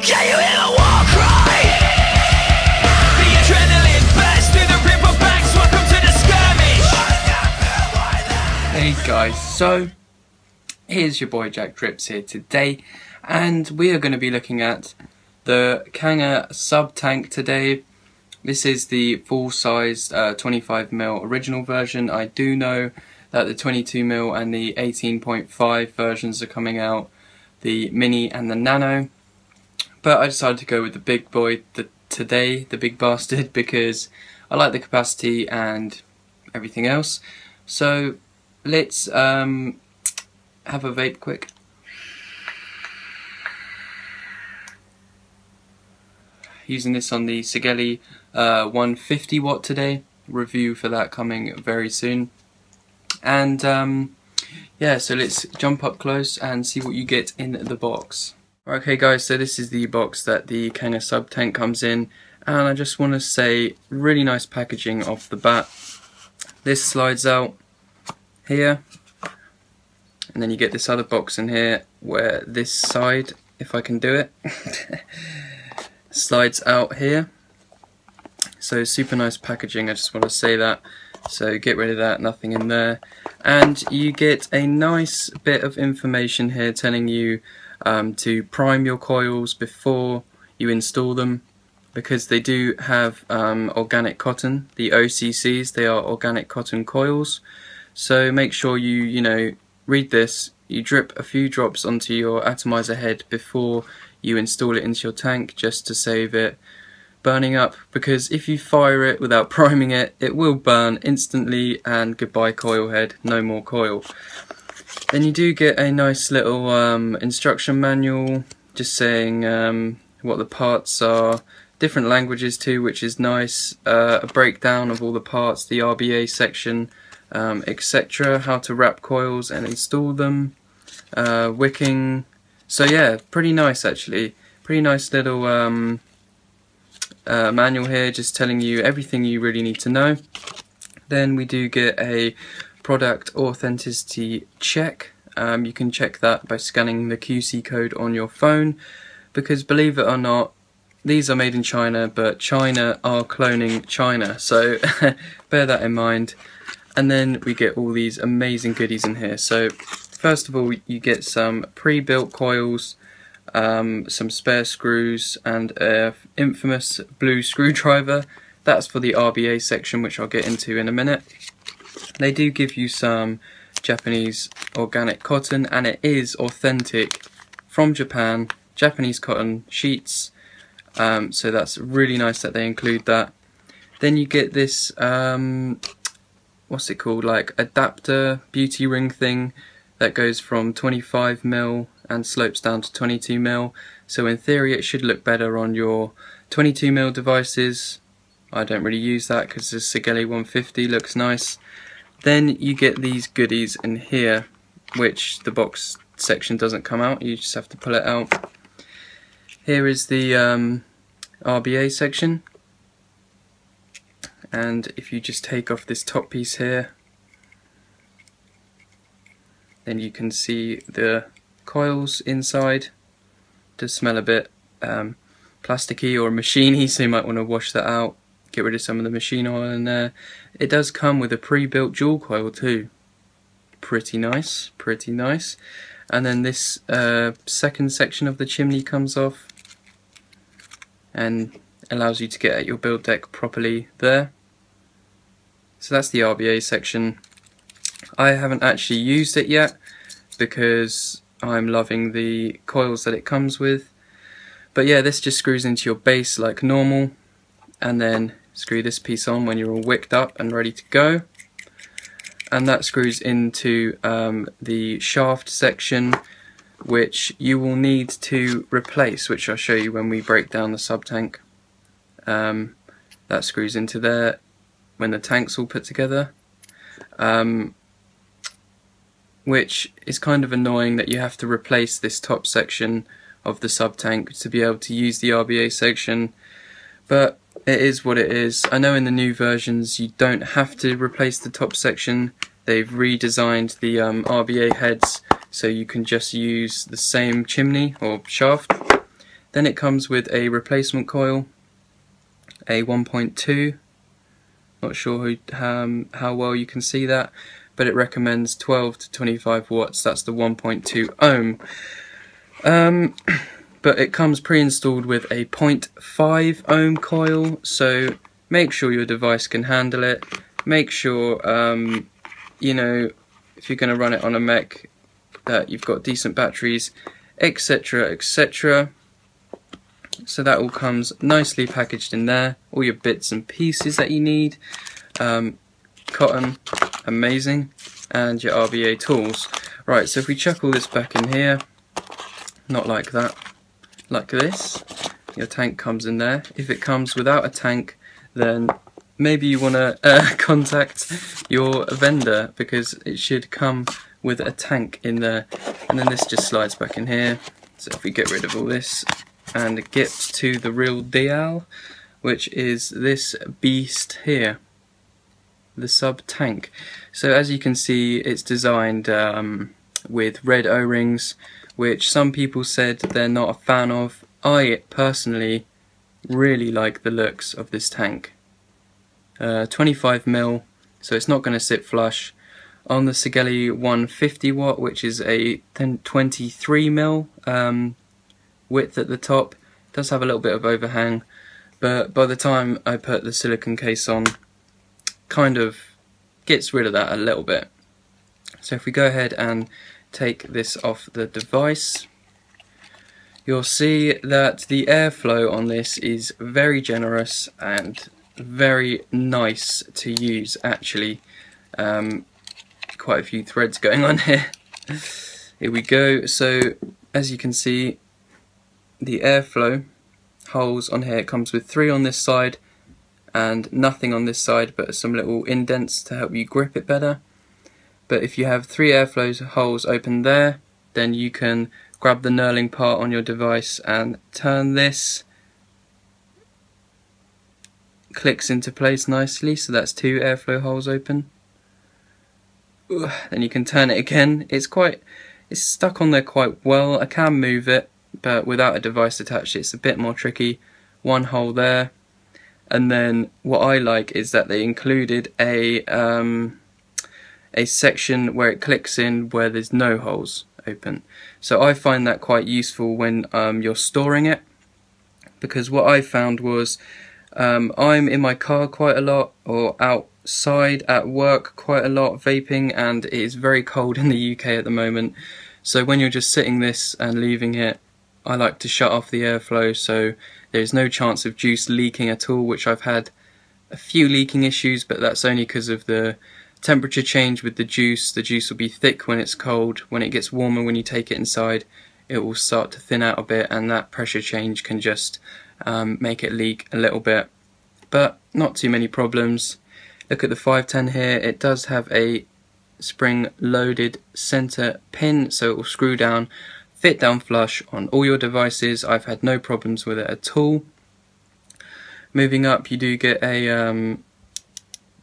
Can you hear the war cry? The adrenaline bursts through the riverbanks. Welcome to the skirmish. Hey guys, so here's your boy jackdrips here today, and we are going to be looking at the Kanger Subtank today. This is the full-size 25mm original version. I do know that the 22mm and the 18.5 versions are coming out, the mini and the nano, but I decided to go with the big boy today, the big bastard, because I like the capacity and everything else. So let's have a vape quick. Using this on the Sigeli 150 watt today. Review for that coming very soon. And yeah, so let's jump up close and see what you get in the box. Okay guys, so this is the box that the Kanger Subtank comes in, and I just want to say really nice packaging off the bat. This slides out here, and then you get this other box in here where this side, if I can do it, slides out here. So super nice packaging, I just want to say that. So get rid of that, nothing in there. And you get a nice bit of information here telling you to prime your coils before you install them, because they do have organic cotton, the OCCs. They are organic cotton coils. So make sure you read this, you drip a few drops onto your atomizer head before you install it into your tank, just to save it burning up, because if you fire it without priming it, it will burn instantly, and goodbye coil head, no more coil. Then you do get a nice little instruction manual, just saying what the parts are, different languages too, which is nice, a breakdown of all the parts, the RBA section, etc., how to wrap coils and install them, wicking. So yeah, pretty nice actually, pretty nice little manual here, just telling you everything you really need to know. Then we do get a product authenticity check. You can check that by scanning the QC code on your phone, because believe it or not, these are made in China, but China are cloning China, so bear that in mind. And then we get all these amazing goodies in here. So first of all, you get some pre-built coils, some spare screws, and an infamous blue screwdriver. That's for the RBA section, which I'll get into in a minute. They do give you some Japanese organic cotton, and it is authentic from Japan, Japanese cotton sheets, so that's really nice that they include that. Then you get this what's it called, like adapter beauty ring thing that goes from 25mm and slopes down to 22mm. So in theory it should look better on your 22mm devices. I don't really use that because the Sigeli 150 looks nice. Then you get these goodies in here, which the box section doesn't come out, you just have to pull it out. Here is the RBA section, and if you just take off this top piece here, then you can see the coils inside. Does smell a bit plasticky or machiney, so you might want to wash that out, get rid of some of the machine oil in there. It does come with a pre-built dual coil too. Pretty nice, pretty nice. And then this second section of the chimney comes off and allows you to get at your build deck properly there. So that's the RBA section. I haven't actually used it yet because I'm loving the coils that it comes with. But yeah, this just screws into your base like normal, and then screw this piece on when you're all wicked up and ready to go. And that screws into the shaft section, which you will need to replace, which I'll show you when we break down the Subtank. That screws into there when the tank's all put together, which is kind of annoying that you have to replace this top section of the Subtank to be able to use the RBA section, but it is what it is. I know in the new versions you don't have to replace the top section. They've redesigned the RBA heads so you can just use the same chimney or shaft. Then it comes with a replacement coil, a 1.2. Not sure how well you can see that, but it recommends 12 to 25 watts. That's the 1.2 ohm. But it comes pre-installed with a 0.5 ohm coil, so make sure your device can handle it. Make sure, you know, if you're going to run it on a mech, that you've got decent batteries, etc, etc. So that all comes nicely packaged in there, all your bits and pieces that you need, cotton, amazing, and your RBA tools. Right, so if we chuck all this back in here, not like that, like this, your tank comes in there. If it comes without a tank, then maybe you want to contact your vendor, because it should come with a tank in there. And then this just slides back in here. So if we get rid of all this and get to the real deal, which is this beast here, the Subtank. So as you can see, it's designed with red O-rings, which some people said they're not a fan of. I personally really like the looks of this tank. 25mm, so it's not going to sit flush. On the Sigeli 150 watt, which is a 23mm width at the top, it does have a little bit of overhang, but by the time I put the silicone case on, kind of gets rid of that a little bit. So if we go ahead and take this off the device, you'll see that the airflow on this is very generous and very nice to use actually. Quite a few threads going on here. Here we go. So as you can see, the airflow holes on here, it comes with 3 on this side and nothing on this side, but some little indents to help you grip it better. But if you have 3 airflow holes open there, then you can grab the knurling part on your device and turn this, clicks into place nicely, so that's 2 airflow holes open. Then you can turn it again. It's stuck on there quite well. I can move it, but without a device attached it's a bit more tricky. 1 hole there, and then what I like is that they included a section where it clicks in where there's no holes open. So I find that quite useful when you're storing it, because what I found was I'm in my car quite a lot, or outside at work quite a lot vaping, and it is very cold in the UK at the moment. So when you're just sitting this and leaving it, I like to shut off the airflow so there's no chance of juice leaking at all, which I've had a few leaking issues, but that's only because of the temperature change with the juice. The juice will be thick when it's cold. When it gets warmer, when you take it inside, it will start to thin out a bit, and that pressure change can just make it leak a little bit, but not too many problems. Look at the 510 here, it does have a spring loaded center pin, so it will screw down, fit down flush on all your devices. I've had no problems with it at all. Moving up, you do get a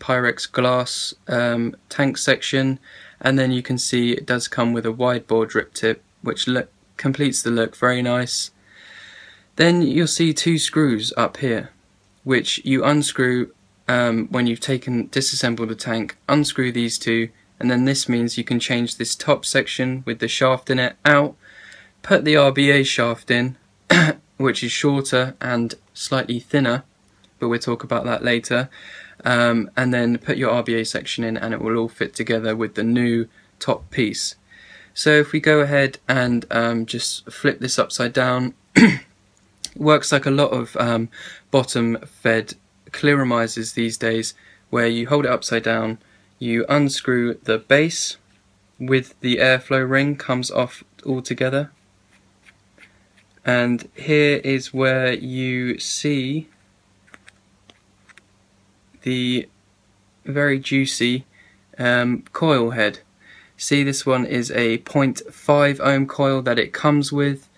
Pyrex glass tank section, and then you can see it does come with a wide bore drip tip, which completes the look, very nice. Then you'll see 2 screws up here, which you unscrew when you've disassembled the tank. Unscrew these 2, and then this means you can change this top section with the shaft in it out, put the RBA shaft in, which is shorter and slightly thinner, but we'll talk about that later, and then put your RBA section in, and it will all fit together with the new top piece. So if we go ahead and just flip this upside down, works like a lot of bottom fed clearomizers these days, where you hold it upside down, you unscrew the base with the airflow ring, comes off altogether, and here is where you see the very juicy coil head. See, this one is a 0.5 ohm coil that it comes with.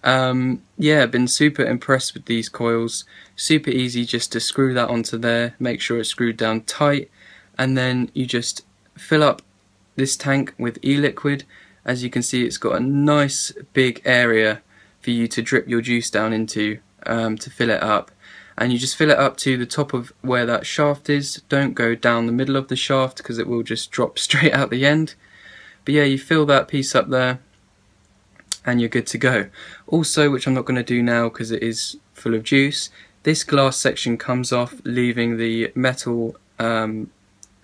Yeah, been super impressed with these coils. Super easy just to screw that onto there, make sure it's screwed down tight, and then you just fill up this tank with e-liquid. As you can see, it's got a nice big area for you to drip your juice down into to fill it up. And you just fill it up to the top of where that shaft is. Don't go down the middle of the shaft because it will just drop straight out the end. But yeah, you fill that piece up there and you're good to go. Also, which I'm not going to do now because it is full of juice, this glass section comes off, leaving the metal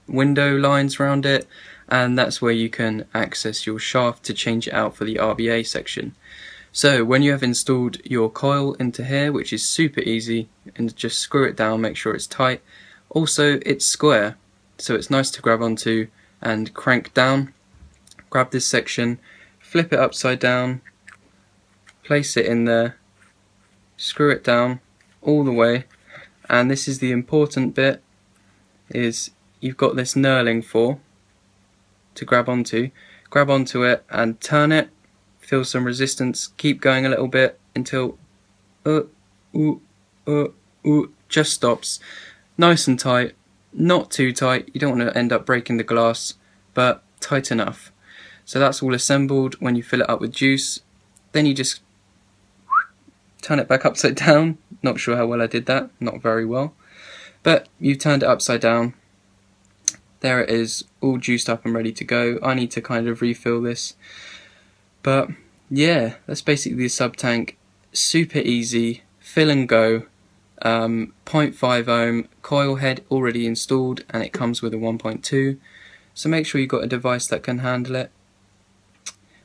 window lines around it, and that's where you can access your shaft to change it out for the RBA section. So when you have installed your coil into here, which is super easy, and just screw it down, make sure it's tight. Also, it's square, so it's nice to grab onto and crank down. Grab this section, flip it upside down, place it in there, screw it down all the way, and this is the important bit, is you've got this knurling for to grab onto it and turn it. Feel some resistance, keep going a little bit until just stops. Nice and tight, not too tight, you don't want to end up breaking the glass, but tight enough. So that's all assembled. When you fill it up with juice, then you just turn it back upside down. Not sure how well I did that, not very well, but you turned it upside down. There it is, all juiced up and ready to go. I need to kind of refill this. But yeah, that's basically the Subtank. Super easy, fill and go, 0.5 ohm, coil head already installed, and it comes with a 1.2. So make sure you've got a device that can handle it.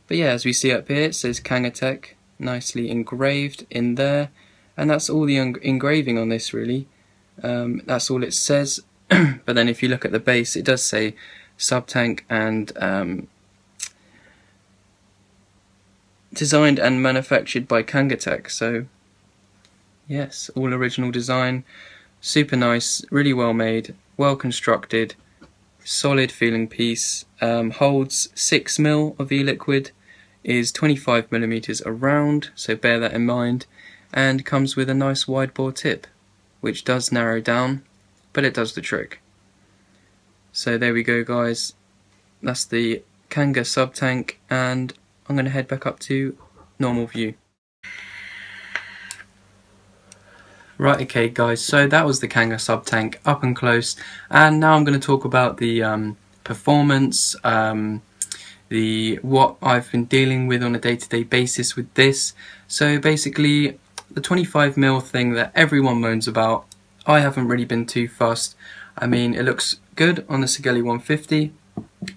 But yeah, as we see up here, it says Kanger, nicely engraved in there. And that's all the engraving on this really. That's all it says. But then if you look at the base, it does say Subtank and designed and manufactured by Kanger. So yes, all original design, super nice, really well made, well constructed, solid feeling piece. Holds 6 ml of e-liquid, is 25 millimeters around, so bear that in mind, and comes with a nice wide bore tip, which does narrow down, but it does the trick. So there we go guys, that's the Kanger Subtank, and I'm going to head back up to normal view. Right, okay guys, so that was the Kanger Subtank up and close, and now I'm going to talk about the performance, what I've been dealing with on a day-to-day basis with this. So basically, the 25mm thing that everyone moans about, I haven't really been too fussed. I mean, it looks good on the Sigelei 150,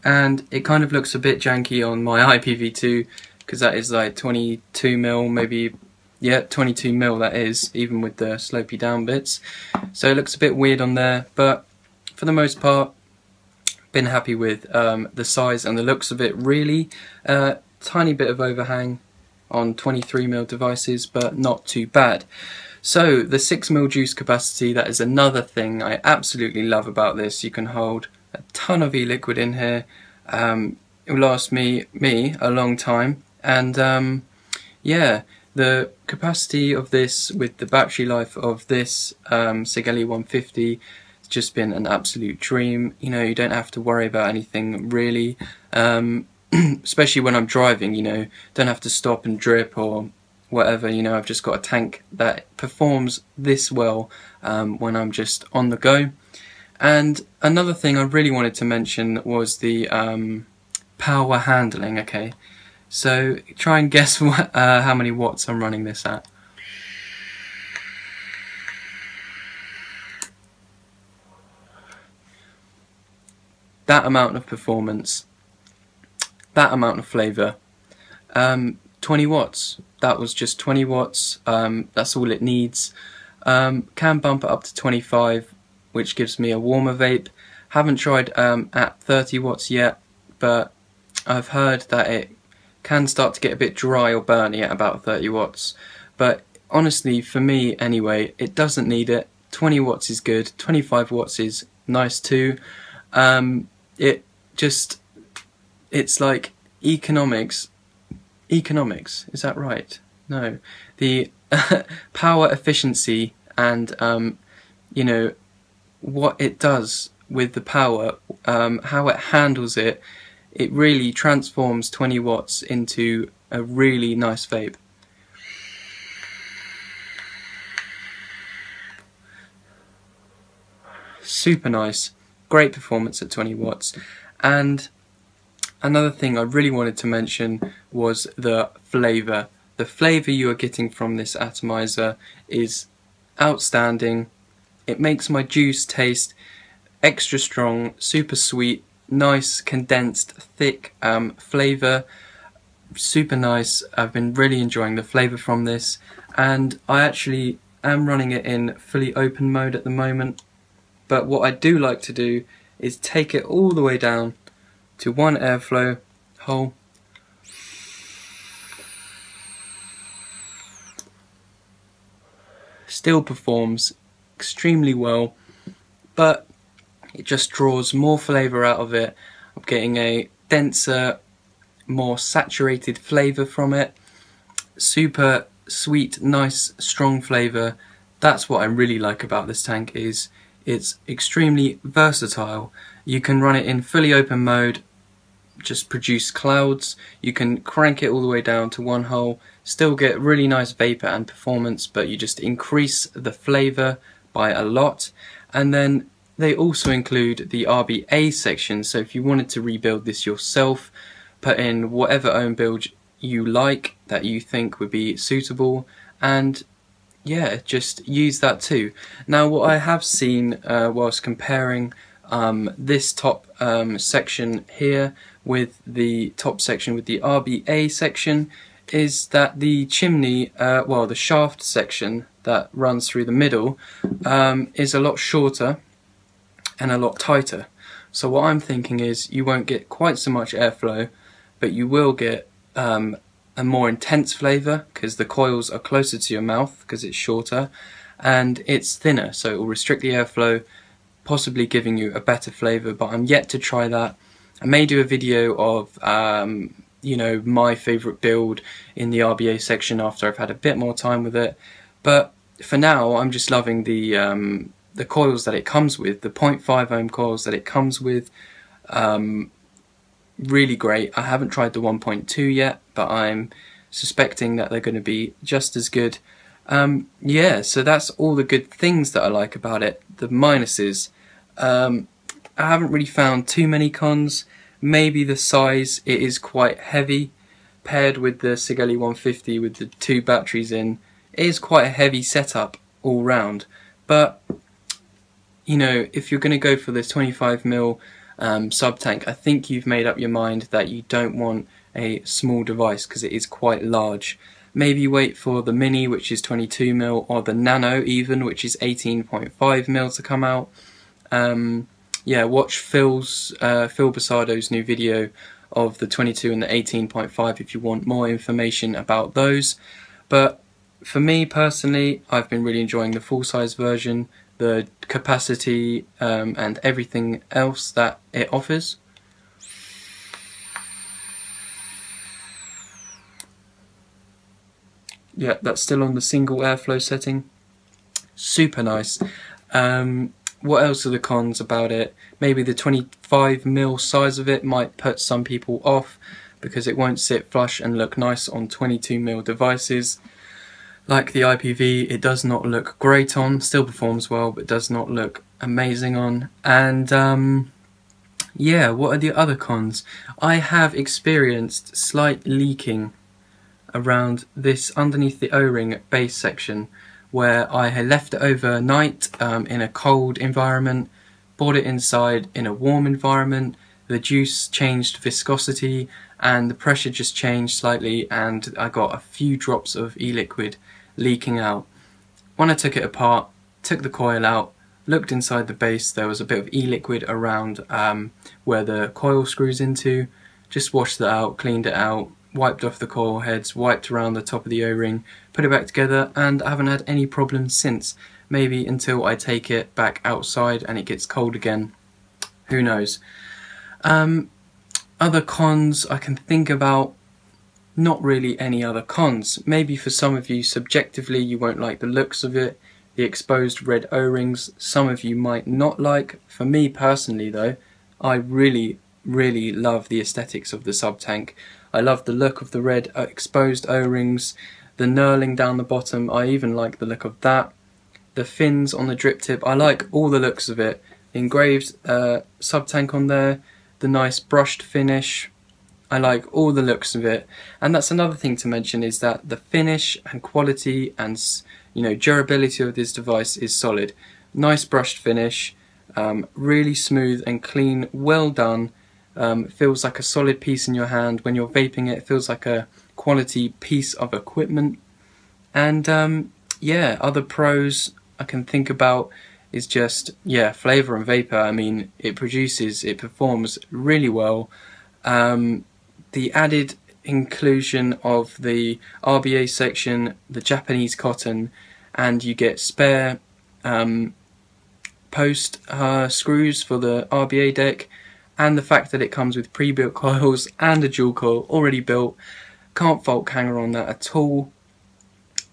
and it kind of looks a bit janky on my IPv2, because that is like 22mm, maybe, yeah, 22mm that is, even with the slopey down bits. So it looks a bit weird on there, but for the most part, been happy with the size and the looks of it really. Tiny bit of overhang on 23mm devices, but not too bad. So the 6mm juice capacity, that is another thing I absolutely love about this. You can hold a ton of e-liquid in here. It will last me a long time, and yeah, the capacity of this with the battery life of this Sigelei 150, it's just been an absolute dream. You know, you don't have to worry about anything really, especially when I'm driving, you know, don't have to stop and drip or whatever, you know. I've just got a tank that performs this well when I'm just on the go. And another thing I really wanted to mention was the power handling. Okay, so try and guess what, how many watts I'm running this at. That amount of performance, that amount of flavour, 20 watts. That was just 20 watts, that's all it needs. Can bump it up to 25, which gives me a warmer vape. Haven't tried at 30 watts yet, but I've heard that it can start to get a bit dry or burny at about 30 watts. But honestly, for me anyway, it doesn't need it. 20 watts is good, 25 watts is nice too. It's like economics, is that right? No, the power efficiency and you know, what it does with the power, how it handles it, it really transforms 20 watts into a really nice vape. super nice, great performance at 20 watts. And another thing I really wanted to mention was the flavour. The flavour you are getting from this atomizer is outstanding. It makes my juice taste extra strong, super sweet, nice, condensed, thick flavour. Super nice. I've been really enjoying the flavour from this, and I actually am running it in fully open mode at the moment. But what I do like to do is take it all the way down to one airflow hole. Still performs extremely well, but it just draws more flavour out of it. I'm getting a denser, more saturated flavour from it. Super sweet, nice, strong flavour. That's what I really like about this tank, is it's extremely versatile. You can run it in fully open mode, just produce clouds. You can crank it all the way down to one hole, still get really nice vapour and performance, but you just increase the flavour by a lot. And then they also include the RBA section, so if you wanted to rebuild this yourself, put in whatever own build you like that you think would be suitable, and yeah, just use that too. Now, what I have seen whilst comparing this top section here with the top section with the RBA section is that the chimney, well, the shaft section that runs through the middle is a lot shorter and a lot tighter. So what I'm thinking is you won't get quite so much airflow, but you will get a more intense flavour because the coils are closer to your mouth because it's shorter, and it's thinner, so it will restrict the airflow, possibly giving you a better flavour, but I'm yet to try that. I may do a video of you know, my favourite build in the RBA section after I've had a bit more time with it, but for now I'm just loving the coils that it comes with, the 0.5 ohm coils that it comes with. Really great. I haven't tried the 1.2 yet, but I'm suspecting that they're going to be just as good. Yeah, so that's all the good things that I like about it. The minuses, I haven't really found too many cons. Maybe the size, it is quite heavy, paired with the Sigelli 150 with the 2 batteries in. It is quite a heavy setup all round, but you know, if you're going to go for this 25mm Subtank, I think you've made up your mind that you don't want a small device because it is quite large. Maybe wait for the Mini, which is 22mm, or the Nano even, which is 18.5mm to come out. Yeah, watch Phil Basado's new video of the 22 and the 18.5 if you want more information about those. But for me personally, I've been really enjoying the full-size version, the capacity and everything else that it offers. Yeah, that's still on the single airflow setting. Super nice. What else are the cons about it? Maybe the 25mm size of it might put some people off because it won't sit flush and look nice on 22mm devices. Like the IPV, it does not look great on, still performs well, but does not look amazing on. And yeah, what are the other cons? I have experienced slight leaking around this underneath the O-ring base section, where I had left it overnight in a cold environment, brought it inside in a warm environment, the juice changed viscosity and the pressure just changed slightly, and I got a few drops of e-liquid leaking out. When I took it apart, took the coil out, looked inside the base, there was a bit of e-liquid around where the coil screws into. Just washed that out, cleaned it out, wiped off the coil heads, wiped around the top of the O-ring, put it back together, and I haven't had any problems since. Maybe until I take it back outside and it gets cold again. Who knows? Other cons I can think about, not really any other cons. Maybe for some of you subjectively you won't like the looks of it, the exposed red O-rings, some of you might not like. For me personally though, I really love the aesthetics of the Subtank. I love the look of the red exposed O-rings, the knurling down the bottom, I even like the look of that. The fins on the drip tip, I like all the looks of it, engraved Subtank on there, the nice brushed finish. I like all the looks of it, and that's another thing to mention, is that the finish and quality and durability of this device is solid. Nice brushed finish, really smooth and clean, well done. It feels like a solid piece in your hand when you're vaping it. It feels like a quality piece of equipment. And yeah, other pros I can think about is just, yeah, flavour and vapour. I mean, it performs really well. The added inclusion of the RBA section, the Japanese cotton, and you get spare post screws for the RBA deck, and the fact that it comes with pre-built coils and a dual coil already built. Can't fault Kanger on that at all.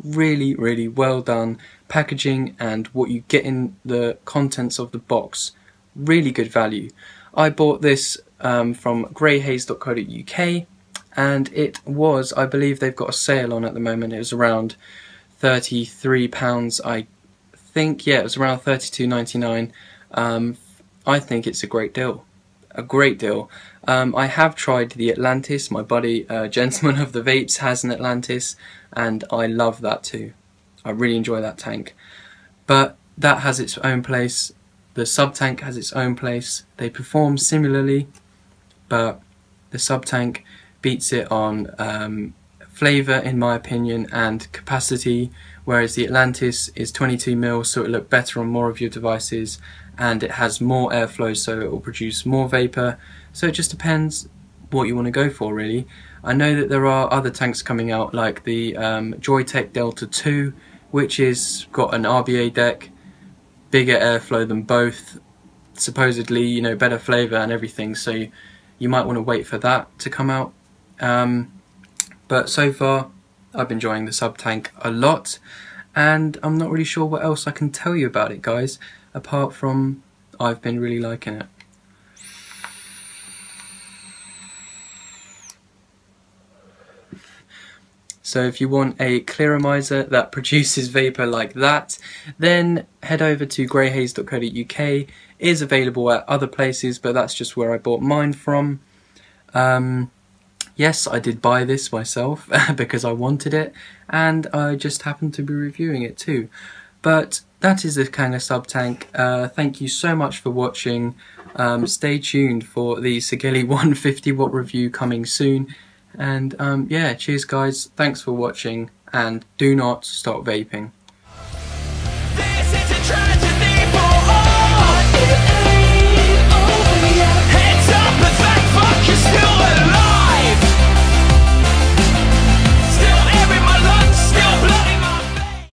Really, really well done packaging, and what you get in the contents of the box, really good value. I bought this from greyhaze.co.uk, and it was, I believe they've got a sale on at the moment. It was around £33, I think. Yeah, it was around £32.99. I think it's a great deal. A great deal. I have tried the Atlantis. My buddy, Gentleman of the Vapes, has an Atlantis, and I love that too. I really enjoy that tank. But that has its own place. The Subtank has its own place. They perform similarly, but the Subtank beats it on flavour, in my opinion, and capacity, whereas the Atlantis is 22mm, so it'll look better on more of your devices, and it has more airflow, so it will produce more vapour. So it just depends what you want to go for, really. I know that there are other tanks coming out, like the Joytech Delta 2, which is got an RBA deck, bigger airflow than both, supposedly, better flavour and everything, so you might want to wait for that to come out. But so far, I've been enjoying the Subtank a lot, and I'm not really sure what else I can tell you about it, guys, apart from I've been really liking it. So if you want a clearomizer that produces vapour like that, then head over to greyhaze.co.uk. It is available at other places, but that's just where I bought mine from. Yes, I did buy this myself because I wanted it, and I just happened to be reviewing it too. But that is the Kanger Subtank. Thank you so much for watching. Stay tuned for the Sigeli 150 watt review coming soon. And yeah, cheers guys, thanks for watching, and do not stop vaping.